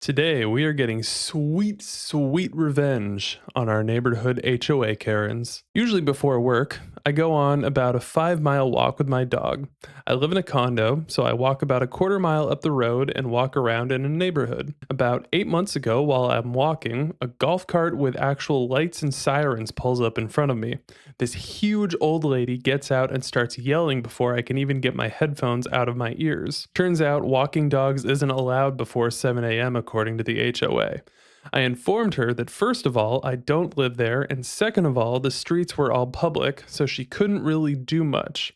Today, we are getting sweet, sweet revenge on our neighborhood HOA Karens. Usually before work, I go on about a 5 mile walk with my dog. I live in a condo, so I walk about a quarter mile up the road and walk around in a neighborhood. About 8 months ago, while I'm walking, a golf cart with actual lights and sirens pulls up in front of me. This huge old lady gets out and starts yelling before I can even get my headphones out of my ears. Turns out walking dogs isn't allowed before 7 a.m. according to the HOA. I informed her that first of all, I don't live there, and second of all, the streets were all public, so she couldn't really do much.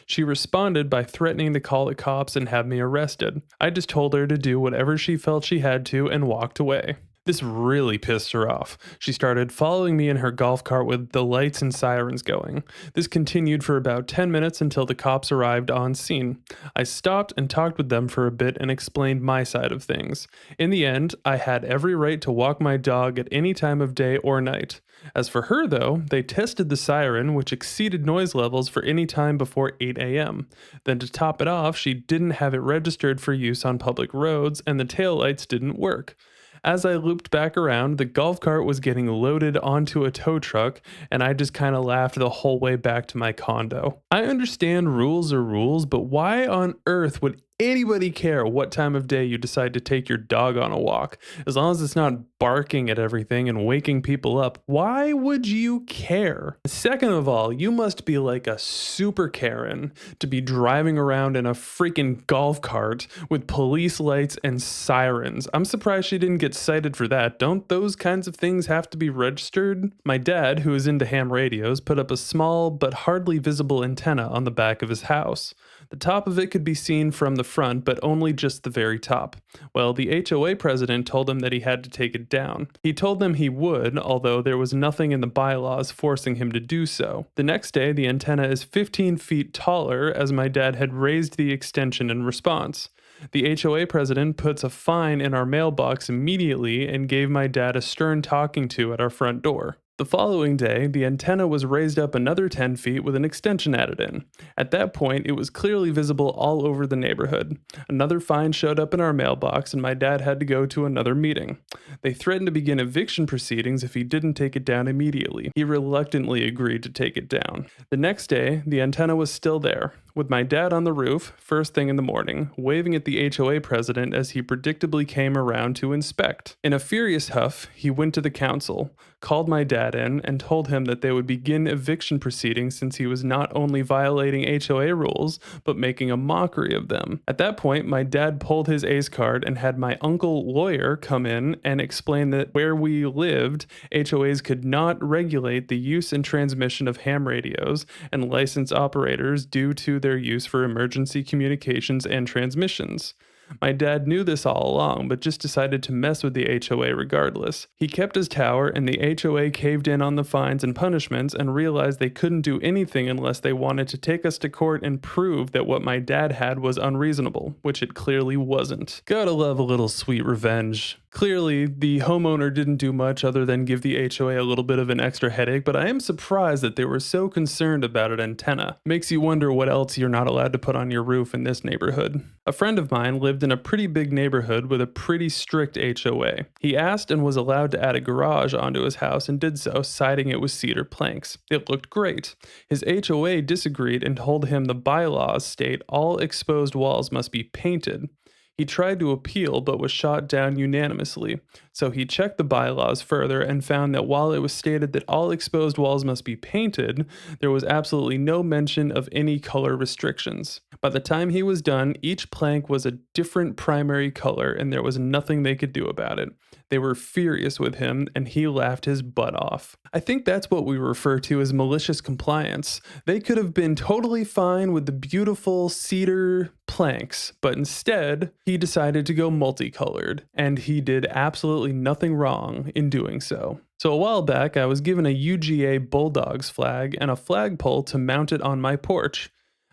She responded by threatening to call the cops and have me arrested. I just told her to do whatever she felt she had to and walked away. This really pissed her off. She started following me in her golf cart with the lights and sirens going. This continued for about 10 minutes until the cops arrived on scene. I stopped and talked with them for a bit and explained my side of things. In the end, I had every right to walk my dog at any time of day or night. As for her, though, they tested the siren, which exceeded noise levels for any time before 8 a.m. Then, to top it off, she didn't have it registered for use on public roads, and the taillights didn't work. As I looped back around, the golf cart was getting loaded onto a tow truck, and I just kind of laughed the whole way back to my condo. I understand rules are rules, but why on earth would anybody care what time of day you decide to take your dog on a walk? As long as it's not barking at everything and waking people up, why would you care? Second of all, you must be like a super Karen to be driving around in a freaking golf cart with police lights and sirens. I'm surprised she didn't get cited for that. Don't those kinds of things have to be registered? My dad, who is into ham radios, put up a small but hardly visible antenna on the back of his house. The top of it could be seen from the front, but only just the very top. Well, the HOA president told him that he had to take it down. He told them he would, although there was nothing in the bylaws forcing him to do so. The next day, the antenna is 15 feet taller, as my dad had raised the extension in response. The HOA president puts a fine in our mailbox immediately and gave my dad a stern talking to at our front door. The following day, the antenna was raised up another 10 feet with an extension added in. At that point, it was clearly visible all over the neighborhood. Another fine showed up in our mailbox, and my dad had to go to another meeting. They threatened to begin eviction proceedings if he didn't take it down immediately. He reluctantly agreed to take it down. The next day, the antenna was still there, with my dad on the roof, first thing in the morning, waving at the HOA president as he predictably came around to inspect. In a furious huff, he went to the council, called my dad in, and told him that they would begin eviction proceedings since he was not only violating HOA rules, but making a mockery of them. At that point, my dad pulled his ACE card and had my uncle lawyer come in and explain that where we lived, HOAs could not regulate the use and transmission of ham radios and license operators due to their use for emergency communications and transmissions. My dad knew this all along, but just decided to mess with the HOA regardless. He kept his tower, and the HOA caved in on the fines and punishments and realized they couldn't do anything unless they wanted to take us to court and prove that what my dad had was unreasonable, which it clearly wasn't. Gotta love a little sweet revenge. Clearly, the homeowner didn't do much other than give the HOA a little bit of an extra headache, but I am surprised that they were so concerned about an antenna. Makes you wonder what else you're not allowed to put on your roof in this neighborhood. A friend of mine lived in a pretty big neighborhood with a pretty strict HOA. He asked and was allowed to add a garage onto his house and did so, siding it with cedar planks. It looked great. His HOA disagreed and told him the bylaws state all exposed walls must be painted. He tried to appeal but was shot down unanimously, so he checked the bylaws further and found that while it was stated that all exposed walls must be painted, there was absolutely no mention of any color restrictions. By the time he was done, each plank was a different primary color and there was nothing they could do about it. They were furious with him and he laughed his butt off. I think that's what we refer to as malicious compliance. They could have been totally fine with the beautiful cedar planks, but instead, he decided to go multicolored, and he did absolutely nothing wrong in doing so. So a while back, I was given a UGA Bulldogs flag and a flagpole to mount it on my porch.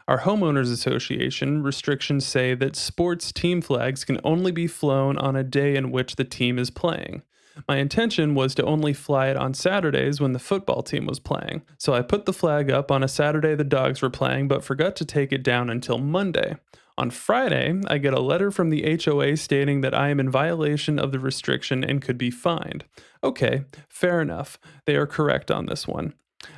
Our homeowners association restrictions say that sports team flags can only be flown on a day in which the team is playing. My intention was to only fly it on Saturdays when the football team was playing, so I put the flag up on a Saturday the dogs were playing but forgot to take it down until Monday. On Friday, I get a letter from the HOA stating that I am in violation of the restriction and could be fined. Okay, fair enough. They are correct on this one.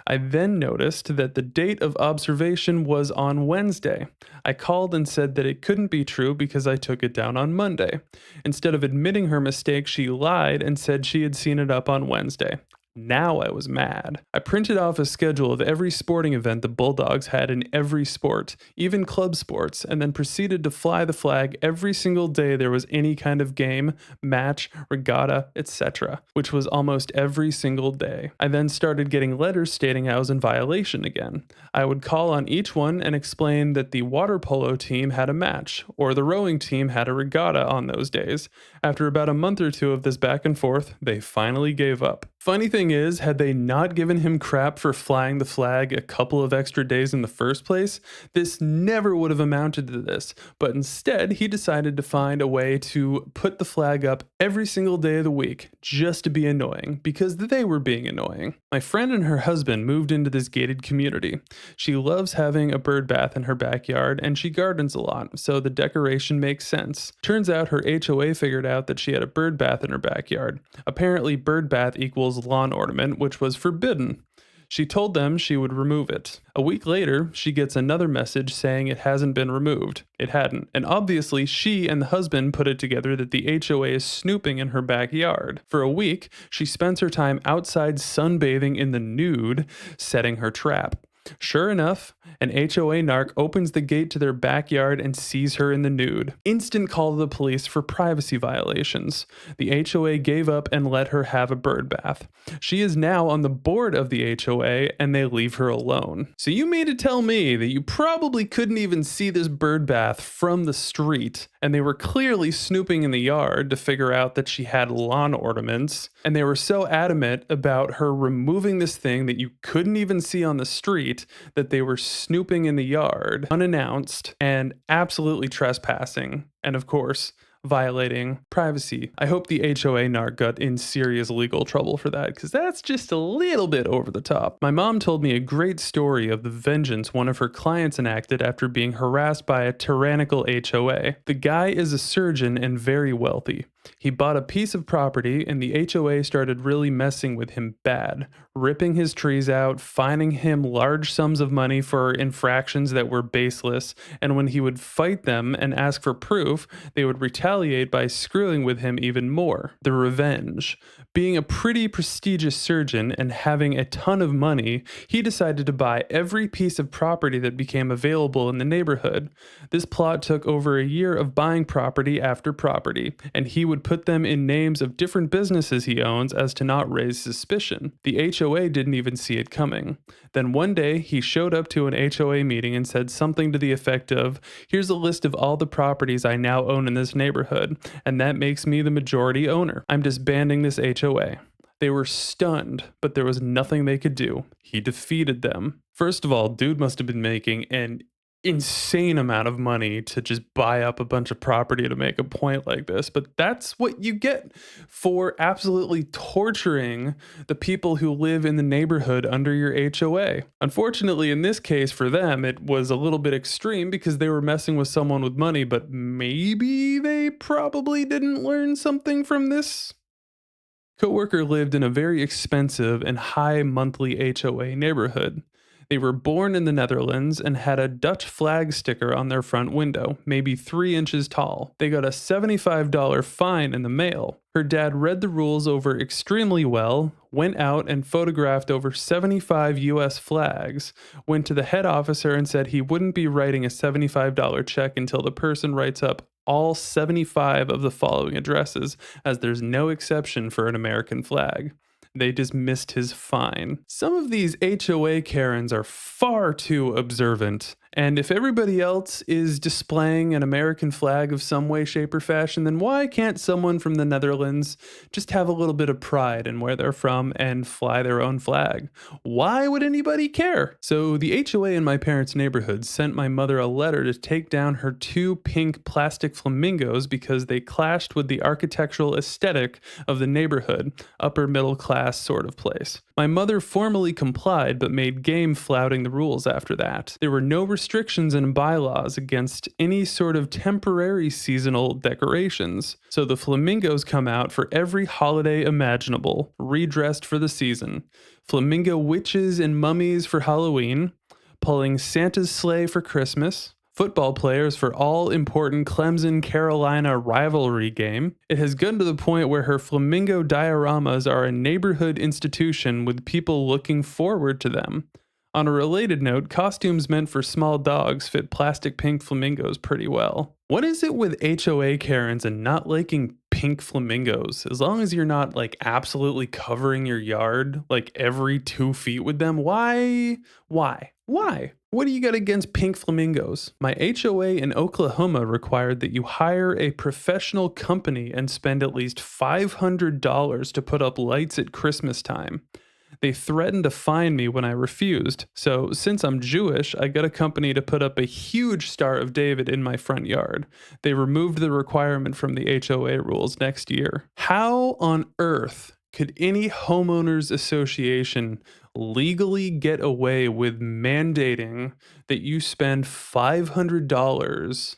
I then noticed that the date of observation was on Wednesday. I called and said that it couldn't be true because I took it down on Monday. Instead of admitting her mistake, she lied and said she had seen it up on Wednesday. Now I was mad. I printed off a schedule of every sporting event the Bulldogs had in every sport, even club sports, and then proceeded to fly the flag every single day there was any kind of game, match, regatta, etc., which was almost every single day. I then started getting letters stating I was in violation again. I would call on each one and explain that the water polo team had a match, or the rowing team had a regatta on those days. After about a month or two of this back and forth, they finally gave up. Funny thing is, had they not given him crap for flying the flag a couple of extra days in the first place, this never would have amounted to this, but instead he decided to find a way to put the flag up every single day of the week just to be annoying, because they were being annoying. My friend and her husband moved into this gated community. She loves having a bird bath in her backyard and she gardens a lot, so the decoration makes sense. Turns out her HOA figured out that she had a bird bath in her backyard. Apparently bird bath equals lawn ornament, which was forbidden. She told them she would remove it. A week later, she gets another message saying it hasn't been removed. It hadn't. And obviously, she and the husband put it together that the HOA is snooping in her backyard. For a week, she spends her time outside sunbathing in the nude, setting her trap. Sure enough, an HOA narc opens the gate to their backyard and sees her in the nude. Instant call to the police for privacy violations. The HOA gave up and let her have a bird bath. She is now on the board of the HOA and they leave her alone. So you mean to tell me that you probably couldn't even see this bird bath from the street, and they were clearly snooping in the yard to figure out that she had lawn ornaments, and they were so adamant about her removing this thing that you couldn't even see on the street that they were snooping in the yard unannounced and absolutely trespassing, and of course violating privacy. I hope the HOA narc got in serious legal trouble for that, because that's just a little bit over the top. My mom told me a great story of the vengeance one of her clients enacted after being harassed by a tyrannical HOA. The guy is a surgeon and very wealthy. He bought a piece of property and the HOA started really messing with him bad, ripping his trees out, fining him large sums of money for infractions that were baseless, and when he would fight them and ask for proof, they would retaliate by screwing with him even more. The revenge. Being a pretty prestigious surgeon and having a ton of money, he decided to buy every piece of property that became available in the neighborhood. This plot took over a year of buying property after property, and he would put them in names of different businesses he owns as to not raise suspicion. The HOA didn't even see it coming. Then one day, he showed up to an HOA meeting and said something to the effect of, "Here's a list of all the properties I now own in this neighborhood, and that makes me the majority owner. I'm disbanding this HOA." They were stunned, but there was nothing they could do. He defeated them. First of all, dude must have been making an insane amount of money to just buy up a bunch of property to make a point like this, but that's what you get for absolutely torturing the people who live in the neighborhood under your HOA. Unfortunately, in this case for them, it was a little bit extreme because they were messing with someone with money, but maybe they probably didn't learn something from this. Coworker lived in a very expensive and high monthly HOA neighborhood. They were born in the Netherlands and had a Dutch flag sticker on their front window, maybe 3 inches tall. They got a $75 fine in the mail. Her dad read the rules over extremely well, went out and photographed over 75 US flags, went to the head officer and said he wouldn't be writing a $75 check until the person writes up all 75 of the following addresses, as there's no exception for an American flag. They dismissed his fine. Some of these HOA Karens are far too observant, and if everybody else is displaying an American flag of some way, shape, or fashion, then why can't someone from the Netherlands just have a little bit of pride in where they're from and fly their own flag? Why would anybody care? So the HOA in my parents' neighborhood sent my mother a letter to take down her 2 pink plastic flamingos because they clashed with the architectural aesthetic of the neighborhood, upper middle class sort of place. My mother formally complied but made game flouting the rules after that. There were no restrictions and bylaws against any sort of temporary seasonal decorations, so the flamingos come out for every holiday imaginable, redressed for the season. Flamingo witches and mummies for Halloween, pulling Santa's sleigh for Christmas, football players for all important Clemson Carolina rivalry game. It has gotten to the point where her flamingo dioramas are a neighborhood institution with people looking forward to them. On a related note, costumes meant for small dogs fit plastic pink flamingos pretty well. What is it with HOA Karens and not liking pink flamingos? As long as you're not like absolutely covering your yard like every 2 feet with them, why? Why? What do you got against pink flamingos? My HOA in Oklahoma required that you hire a professional company and spend at least $500 to put up lights at Christmas time. They threatened to fine me when I refused, so since I'm Jewish, I got a company to put up a huge Star of David in my front yard. They removed the requirement from the HOA rules next year. How on earth could any homeowners association legally get away with mandating that you spend $500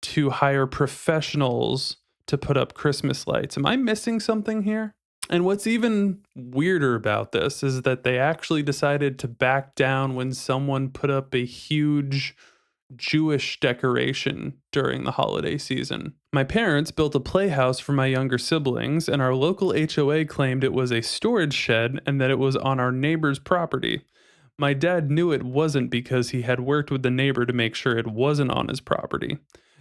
to hire professionals to put up Christmas lights? Am I missing something here? And what's even weirder about this is that they actually decided to back down when someone put up a huge Jewish decoration during the holiday season. My parents built a playhouse for my younger siblings, and our local HOA claimed it was a storage shed and that it was on our neighbor's property. My dad knew it wasn't because he had worked with the neighbor to make sure it wasn't on his property.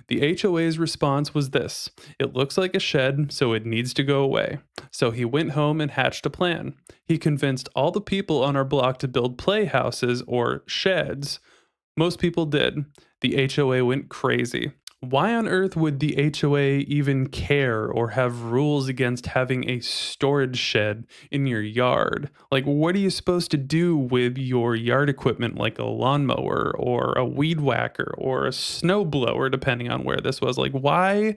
The HOA's response was this: it looks like a shed, so it needs to go away. So he went home and hatched a plan. He convinced all the people on our block to build playhouses or sheds. Most people did. The HOA went crazy. Why on earth would the HOA even care or have rules against having a storage shed in your yard? Like, what are you supposed to do with your yard equipment, like a lawnmower or a weed whacker or a snow blower, depending on where this was? Like, why?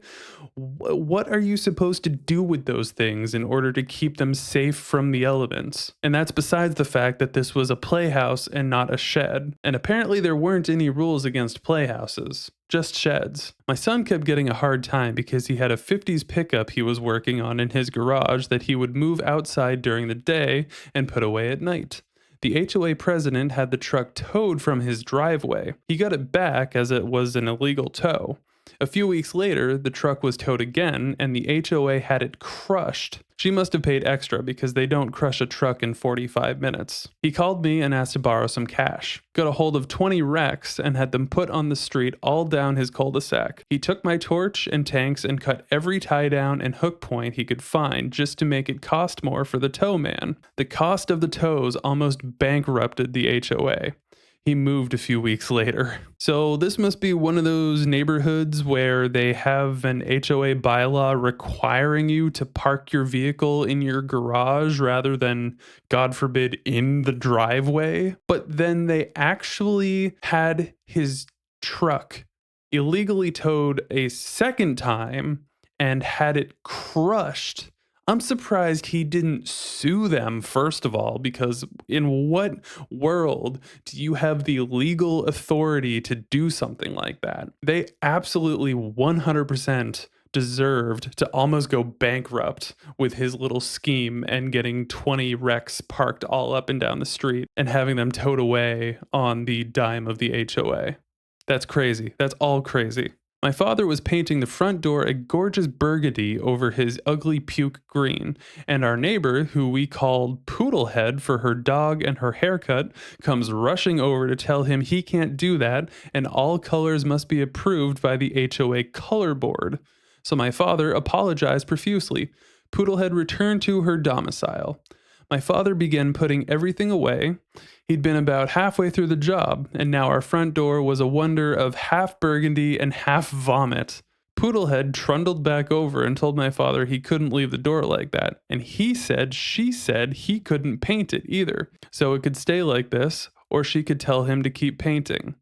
What are you supposed to do with those things in order to keep them safe from the elements? And that's besides the fact that this was a playhouse and not a shed. And apparently there weren't any rules against playhouses. Just sheds. My son kept getting a hard time because he had a 50s pickup he was working on in his garage that he would move outside during the day and put away at night. The HOA president had the truck towed from his driveway. He got it back as it was an illegal tow. A few weeks later, the truck was towed again, and the HOA had it crushed. She must have paid extra because they don't crush a truck in 45 minutes. He called me and asked to borrow some cash. Got a hold of 20 wrecks and had them put on the street all down his cul-de-sac. He took my torch and tanks and cut every tie down and hook point he could find just to make it cost more for the tow man. The cost of the tows almost bankrupted the HOA. He moved a few weeks later. So this must be one of those neighborhoods where they have an HOA bylaw requiring you to park your vehicle in your garage rather than, God forbid, in the driveway. But then they actually had his truck illegally towed a second time and had it crushed. I'm surprised he didn't sue them, first of all, because in what world do you have the legal authority to do something like that? They absolutely 100% deserved to almost go bankrupt with his little scheme and getting 20 wrecks parked all up and down the street and having them towed away on the dime of the HOA. That's crazy. That's all crazy. My father was painting the front door a gorgeous burgundy over his ugly puke green, and our neighbor, who we called Poodlehead for her dog and her haircut, comes rushing over to tell him he can't do that and all colors must be approved by the HOA color board. So my father apologized profusely. Poodlehead returned to her domicile. My father began putting everything away. He'd been about halfway through the job, and now our front door was a wonder of half burgundy and half vomit. Poodlehead trundled back over and told my father he couldn't leave the door like that, and she said he couldn't paint it either, so it could stay like this, or she could tell him to keep painting.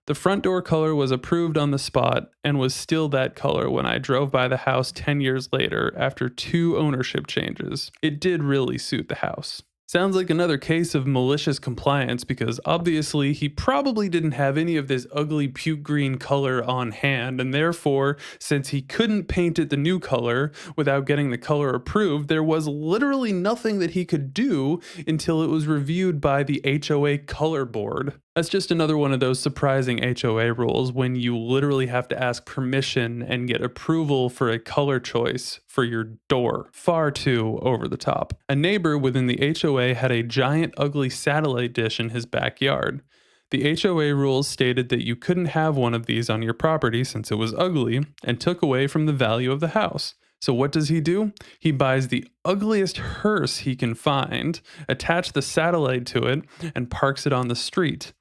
The front door color was approved on the spot and was still that color when I drove by the house 10 years later after 2 ownership changes. It did really suit the house. Sounds like another case of malicious compliance because obviously he probably didn't have any of this ugly puke green color on hand, and therefore, since he couldn't paint it the new color without getting the color approved, there was literally nothing that he could do until it was reviewed by the HOA color board. That's just another one of those surprising HOA rules when you literally have to ask permission and get approval for a color choice for your door. Far too over the top. A neighbor within the HOA had a giant ugly satellite dish in his backyard. The HOA rules stated that you couldn't have one of these on your property since it was ugly and took away from the value of the house. So what does he do? He buys the ugliest hearse he can find, attach the satellite to it, and parks it on the street.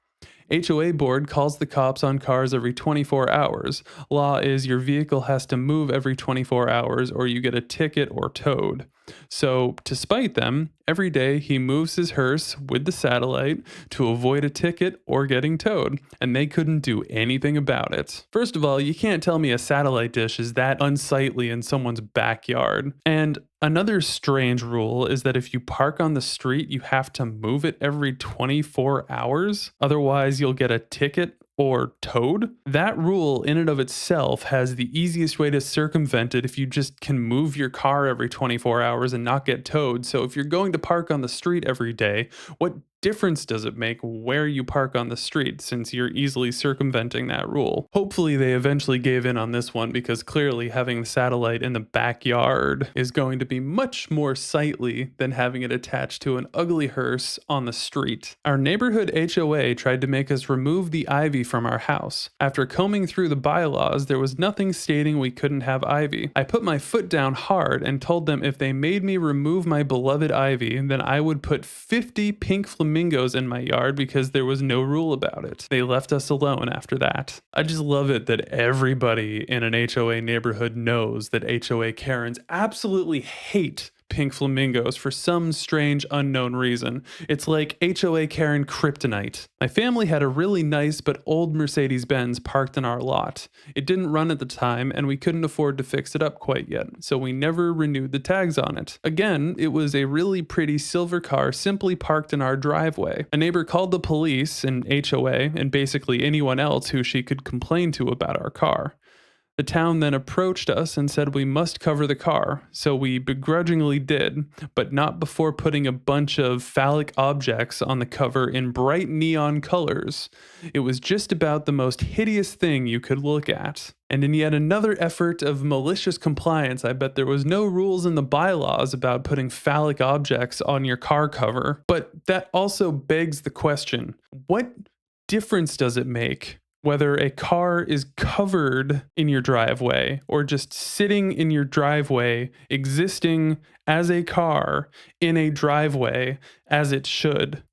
HOA board calls the cops on cars every 24 hours. Law is your vehicle has to move every 24 hours or you get a ticket or towed. So, to spite them, every day he moves his hearse with the satellite to avoid a ticket or getting towed, and they couldn't do anything about it. First of all, you can't tell me a satellite dish is that unsightly in someone's backyard. And another strange rule is that if you park on the street, you have to move it every 24 hours. Otherwise, you'll get a ticket or towed. That rule in and of itself has the easiest way to circumvent it if you just can move your car every 24 hours and not get towed. So if you're going to park on the street every day, what difference does it make where you park on the street since you're easily circumventing that rule? Hopefully they eventually gave in on this one because clearly having the satellite in the backyard is going to be much more sightly than having it attached to an ugly hearse on the street. Our neighborhood HOA tried to make us remove the ivy from our house. After combing through the bylaws, there was nothing stating we couldn't have ivy. I put my foot down hard and told them if they made me remove my beloved ivy, then I would put 50 pink flamingos in my yard because there was no rule about it. They left us alone after that. I just love it that everybody in an HOA neighborhood knows that HOA Karens absolutely hate pink flamingos for some strange unknown reason. It's like HOA Karen kryptonite. My family had a really nice but old Mercedes-Benz parked in our lot. It didn't run at the time and we couldn't afford to fix it up quite yet, so we never renewed the tags on it. Again, it was a really pretty silver car simply parked in our driveway. A neighbor called the police and HOA and basically anyone else who she could complain to about our car. The town then approached us and said we must cover the car, so we begrudgingly did, but not before putting a bunch of phallic objects on the cover in bright neon colors. It was just about the most hideous thing you could look at. And in yet another effort of malicious compliance, I bet there was no rules in the bylaws about putting phallic objects on your car cover. But that also begs the question, what difference does it make whether a car is covered in your driveway or just sitting in your driveway, existing as a car in a driveway as it should?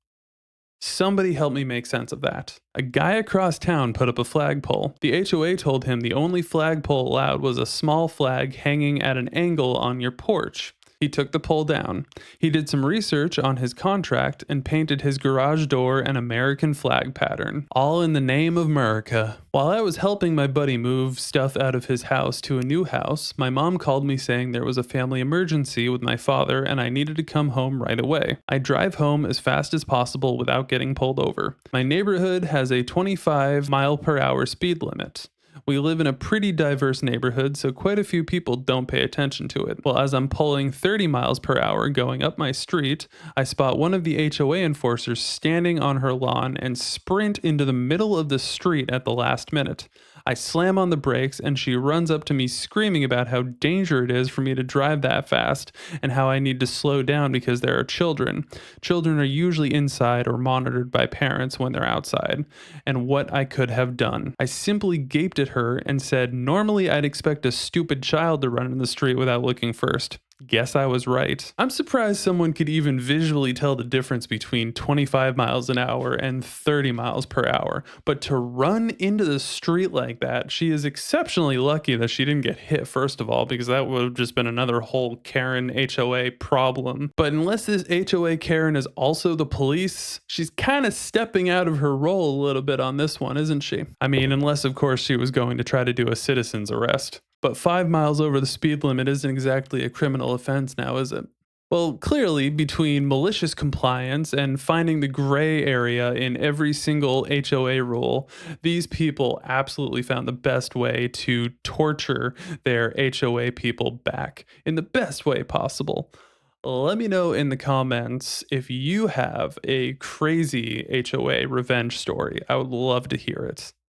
Somebody help me make sense of that. A guy across town put up a flagpole. The HOA told him the only flagpole allowed was a small flag hanging at an angle on your porch. He took the pole down. He did some research on his contract and painted his garage door an American flag pattern, all in the name of America. While I was helping my buddy move stuff out of his house to a new house, my mom called me saying there was a family emergency with my father and I needed to come home right away. I drive home as fast as possible without getting pulled over. My neighborhood has a 25-mile-per-hour speed limit. We live in a pretty diverse neighborhood, so quite a few people don't pay attention to it. Well, as I'm pulling 30 miles per hour going up my street, I spot one of the HOA enforcers standing on her lawn and sprint into the middle of the street at the last minute. I slam on the brakes and she runs up to me screaming about how dangerous it is for me to drive that fast and how I need to slow down because there are children. Children are usually inside or monitored by parents when they're outside, and what I could have done. I simply gaped at her and said, normally I'd expect a stupid child to run in the street without looking first. Guess I was right. I'm surprised someone could even visually tell the difference between 25 miles an hour and 30 miles per hour. But to run into the street like that, she is exceptionally lucky that she didn't get hit, first of all, because that would have just been another whole Karen HOA problem. But unless this HOA Karen is also the police, she's kind of stepping out of her role a little bit on this one, isn't she? I mean, unless of course she was going to try to do a citizen's arrest. But 5 miles over the speed limit isn't exactly a criminal offense now, is it? Well, clearly, between malicious compliance and finding the gray area in every single HOA rule, these people absolutely found the best way to torture their HOA people back in the best way possible. Let me know in the comments if you have a crazy HOA revenge story. I would love to hear it.